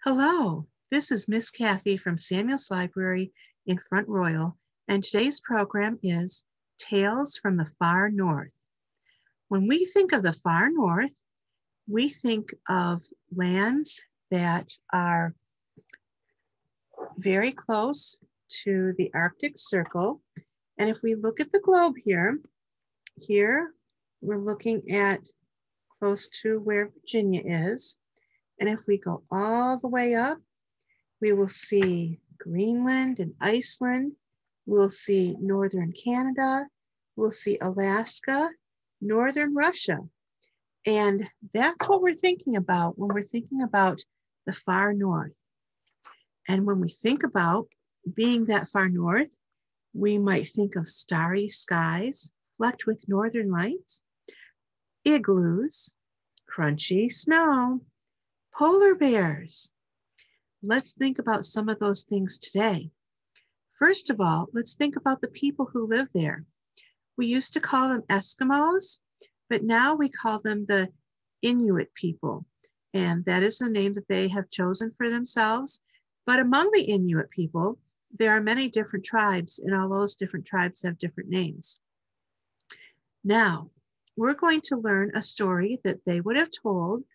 Hello, this is Miss Kathy from Samuel's Library in Front Royal, and today's program is Tales from the Far North. When we think of the far north, we think of lands that are very close to the Arctic Circle. And if we look at the globe here we're looking at close to where Virginia is. And if we go all the way up, we will see Greenland and Iceland. We'll see northern Canada. We'll see Alaska, northern Russia. And that's what we're thinking about when we're thinking about the far north. And when we think about being that far north, we might think of starry skies flecked with northern lights, igloos, crunchy snow, polar bears. Let's think about some of those things today. First of all, let's think about the people who live there. We used to call them Eskimos, but now we call them the Inuit people. And that is the name that they have chosen for themselves. But among the Inuit people, there are many different tribes, and all those different tribes have different names. Now, we're going to learn a story that they would have told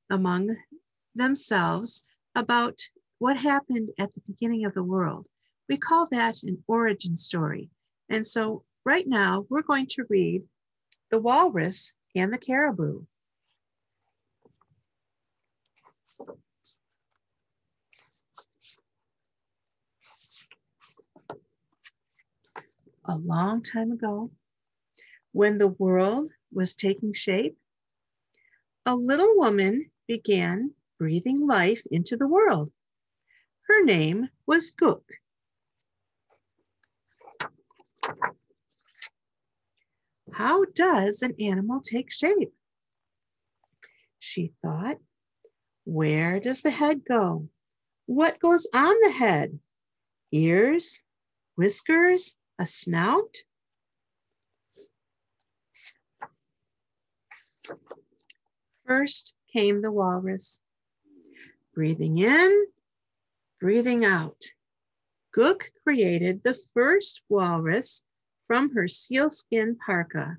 among themselves about what happened at the beginning of the world. We call that an origin story. And so right now we're going to read The Walrus and the Caribou. A long time ago, when the world was taking shape, a little woman began breathing life into the world. Her name was Guk. How does an animal take shape? She thought. Where does the head go? What goes on the head? Ears, whiskers, a snout? First came the walrus. Breathing in, breathing out. Guk created the first walrus from her sealskin parka.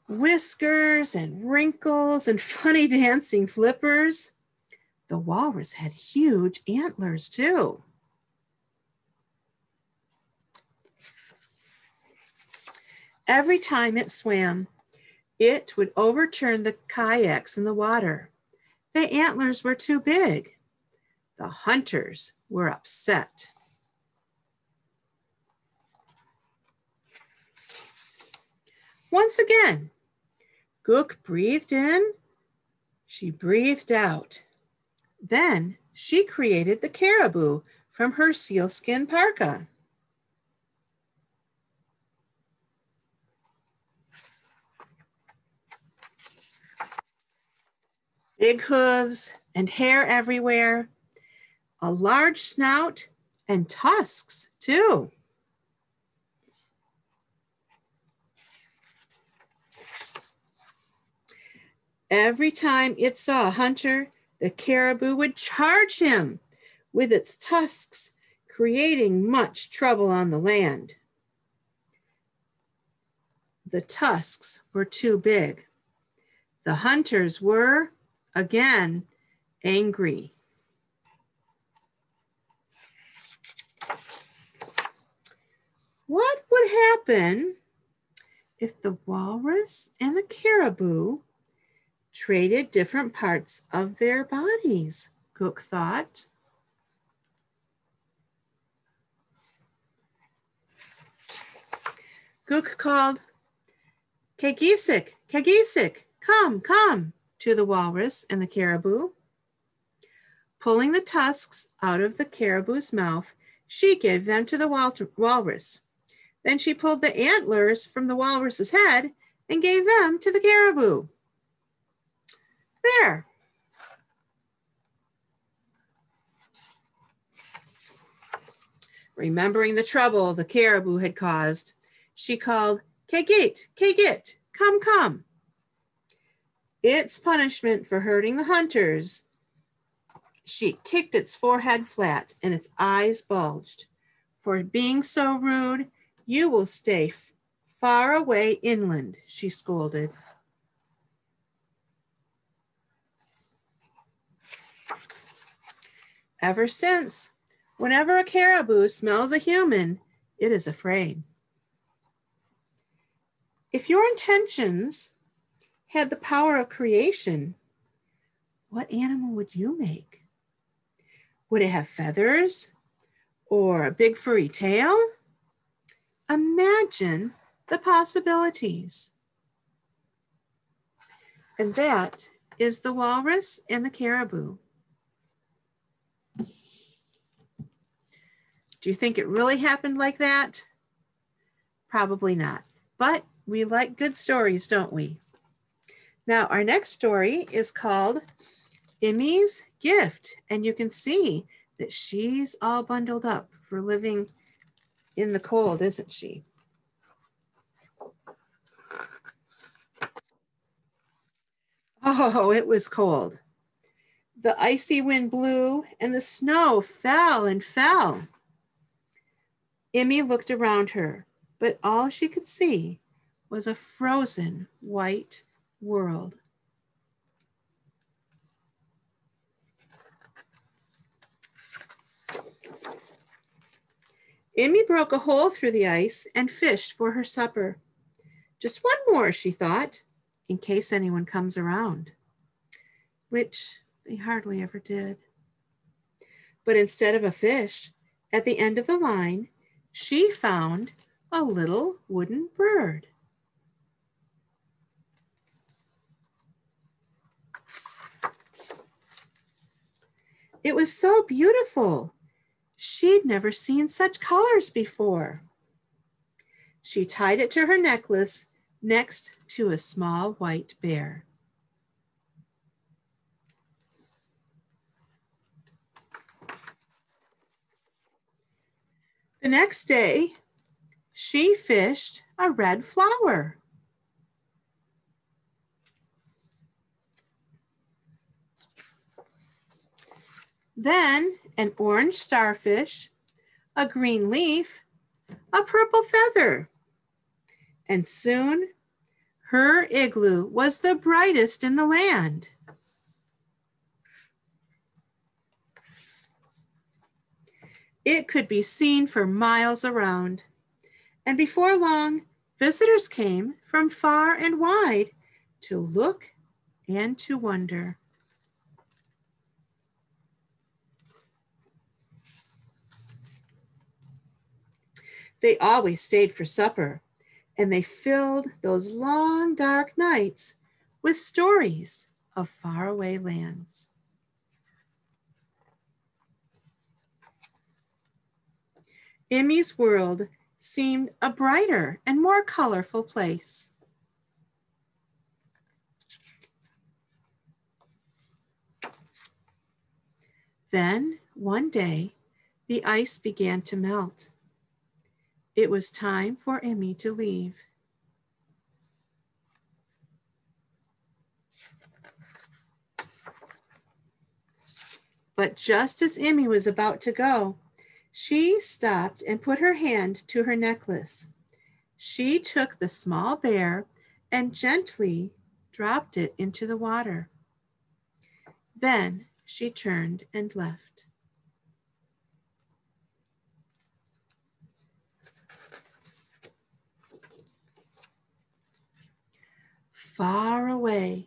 Whiskers and wrinkles and funny dancing flippers. The walrus had huge antlers too. Every time it swam, it would overturn the kayaks in the water. The antlers were too big. The hunters were upset. Once again, Guk breathed in, she breathed out. Then she created the caribou from her sealskin parka. Big hooves and hair everywhere, a large snout and tusks too. Every time it saw a hunter, the caribou would charge him with its tusks, creating much trouble on the land. The tusks were too big. The hunters were, again, angry. What would happen if the walrus and the caribou traded different parts of their bodies? Guk thought. Guk called, Kagisik, Kagisik, come, come, to the walrus and the caribou. Pulling the tusks out of the caribou's mouth, she gave them to the walrus. Then she pulled the antlers from the walrus's head and gave them to the caribou. There. Remembering the trouble the caribou had caused, she called, Kagit, Kagit, Come, come. Its punishment for hurting the hunters. She kicked its forehead flat and its eyes bulged. For being so rude, you will stay far away inland, she scolded. Ever since, whenever a caribou smells a human, it is afraid. If your intentions had the power of creation, what animal would you make? Would it have feathers or a big furry tail? Imagine the possibilities. And that is the walrus and the caribou. Do you think it really happened like that? Probably not, but we like good stories, don't we? Now, our next story is called Emmy's Gift, and you can see that she's all bundled up for living in the cold, isn't she? Oh, it was cold. The icy wind blew and the snow fell and fell. Emmy looked around her, but all she could see was a frozen white world. Emmy broke a hole through the ice and fished for her supper. Just one more, she thought, in case anyone comes around, which they hardly ever did. But instead of a fish, at the end of the line, she found a little wooden bird. It was so beautiful. She'd never seen such colors before. She tied it to her necklace next to a small white bear. The next day, she fished a red flower. Then an orange starfish, a green leaf, a purple feather. And soon her igloo was the brightest in the land. It could be seen for miles around. And before long, visitors came from far and wide to look and to wonder. They always stayed for supper, and they filled those long, dark nights with stories of faraway lands. Emmy's world seemed a brighter and more colorful place. Then, one day, the ice began to melt. It was time for Emmy to leave. But just as Emmy was about to go, she stopped and put her hand to her necklace. She took the small bear and gently dropped it into the water. Then she turned and left. Far away,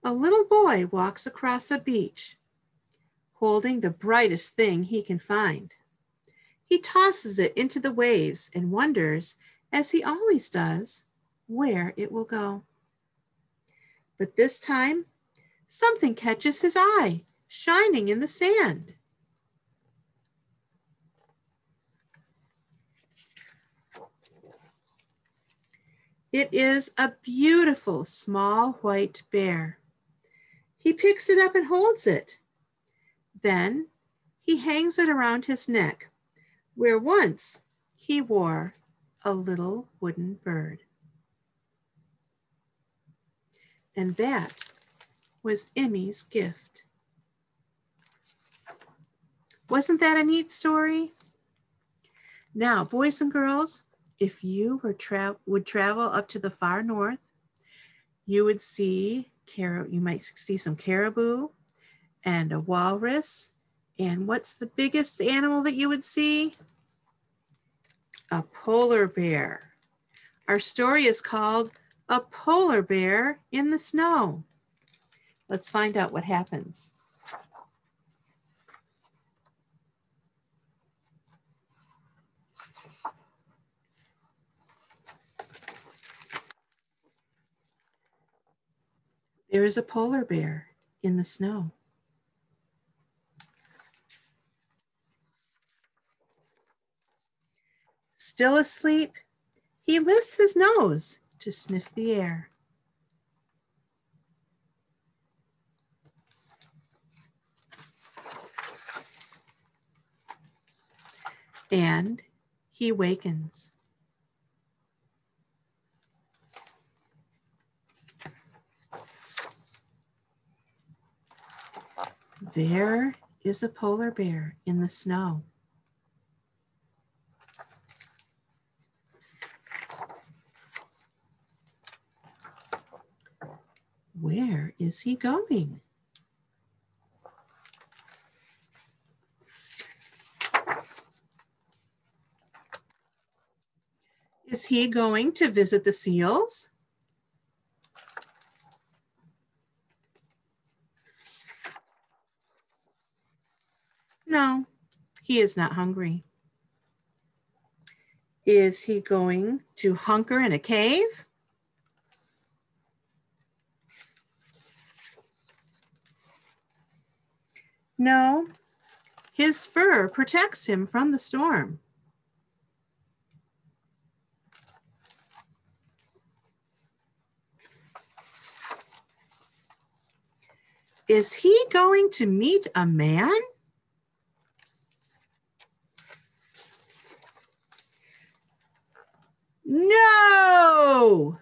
a little boy walks across a beach, holding the brightest thing he can find. He tosses it into the waves and wonders, as he always does, where it will go. But this time, something catches his eye, shining in the sand. It is a beautiful small white bear. He picks it up and holds it. Then he hangs it around his neck, where once he wore a little wooden bird. And that was Emmy's gift. Wasn't that a neat story? Now, boys and girls, if you would travel up to the far north, you would see you might see some caribou and a walrus. And what's the biggest animal that you would see? A polar bear. Our story is called A Polar Bear in the Snow. Let's find out what happens. There is a polar bear in the snow. Still asleep, he lifts his nose to sniff the air. And he wakens. There is a polar bear in the snow. Where is he going? Is he going to visit the seals? No, he is not hungry. Is he going to hunker in a cave? No, his fur protects him from the storm. Is he going to meet a man? No!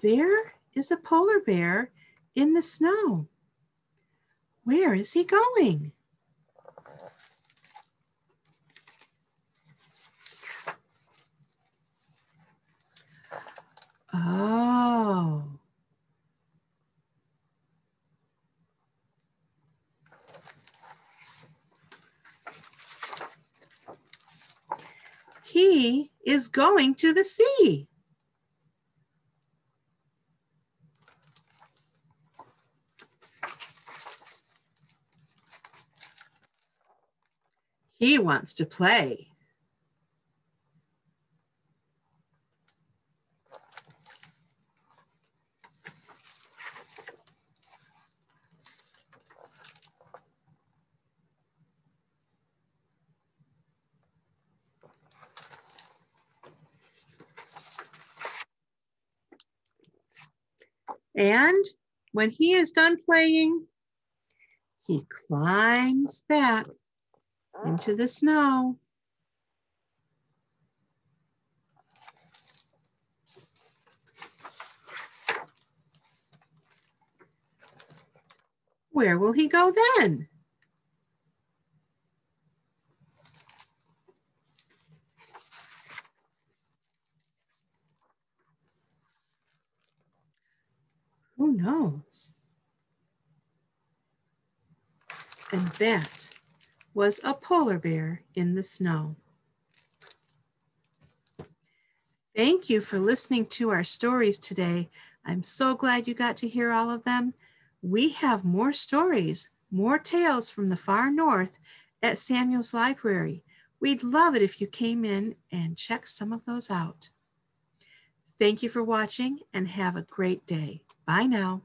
There is a polar bear in the snow. Where is he going? Oh. He is going to the sea. He wants to play. And when he is done playing, he climbs back into the snow. Where will he go then? Who knows? And that was a polar bear in the snow. Thank you for listening to our stories today. I'm so glad you got to hear all of them. We have more stories, more tales from the far north at Samuel's Library. We'd love it if you came in and checked some of those out. Thank you for watching and have a great day. Bye now.